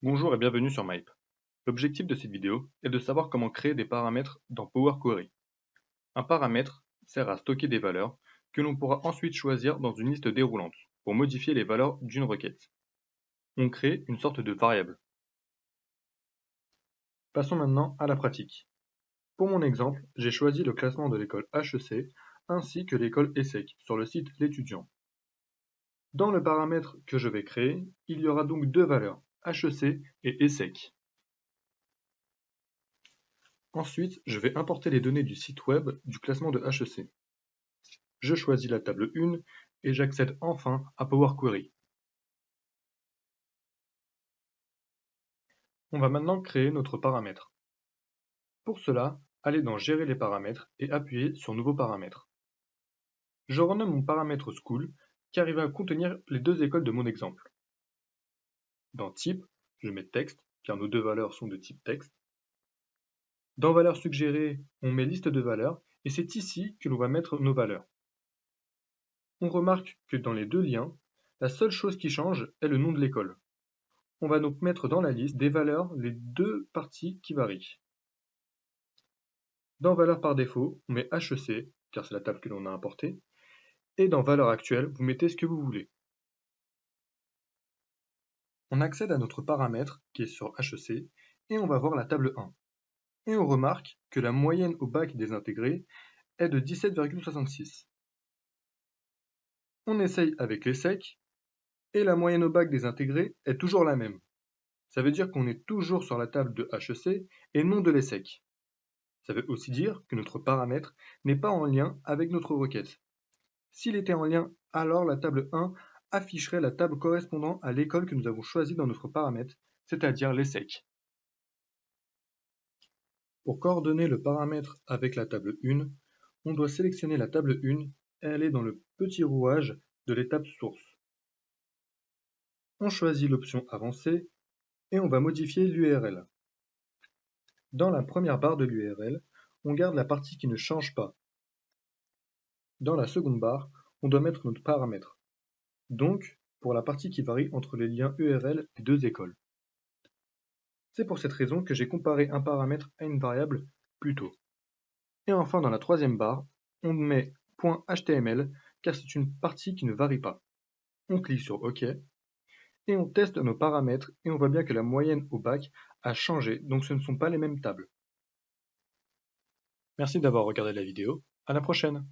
Bonjour et bienvenue sur Mype. L'objectif de cette vidéo est de savoir comment créer des paramètres dans Power Query. Un paramètre sert à stocker des valeurs que l'on pourra ensuite choisir dans une liste déroulante pour modifier les valeurs d'une requête. On crée une sorte de variable. Passons maintenant à la pratique. Pour mon exemple, j'ai choisi le classement de l'école HEC ainsi que l'école ESSEC sur le site L'étudiant. Dans le paramètre que je vais créer, il y aura donc deux valeurs, HEC et ESSEC. Ensuite, je vais importer les données du site web du classement de HEC. Je choisis la table 1 et j'accède enfin à Power Query. On va maintenant créer notre paramètre. Pour cela, allez dans Gérer les paramètres et appuyez sur Nouveau paramètre. Je renomme mon paramètre School car il va contenir les deux écoles de mon exemple. Dans Type, je mets Texte car nos deux valeurs sont de type texte. Dans Valeurs suggérées, on met Liste de valeurs et c'est ici que l'on va mettre nos valeurs. On remarque que dans les deux liens, la seule chose qui change est le nom de l'école. On va donc mettre dans la liste des valeurs les deux parties qui varient. Dans Valeurs par défaut, on met HEC, car c'est la table que l'on a importée, et dans Valeurs actuelles, vous mettez ce que vous voulez. On accède à notre paramètre qui est sur HEC, et on va voir la table 1. Et on remarque que la moyenne au bac des intégrés est de 17,66. On essaye avec l'ESSEC, et la moyenne au bac des intégrés est toujours la même. Ça veut dire qu'on est toujours sur la table de HEC et non de l'ESSEC. Ça veut aussi dire que notre paramètre n'est pas en lien avec notre requête. S'il était en lien, alors la table 1 afficherait la table correspondant à l'école que nous avons choisie dans notre paramètre, c'est-à-dire l'ESSEC. Pour coordonner le paramètre avec la table 1, on doit sélectionner la table 1 et aller dans le petit rouage de l'étape source. On choisit l'option Avancée et on va modifier l'URL. Dans la première barre de l'URL, on garde la partie qui ne change pas. Dans la seconde barre, on doit mettre notre paramètre. Donc, pour la partie qui varie entre les liens URL des deux écoles. C'est pour cette raison que j'ai comparé un paramètre à une variable plus tôt. Et enfin, dans la troisième barre, on met .html car c'est une partie qui ne varie pas. On clique sur OK et on teste nos paramètres et on voit bien que la moyenne au bac a changé, donc ce ne sont pas les mêmes tables. Merci d'avoir regardé la vidéo, à la prochaine.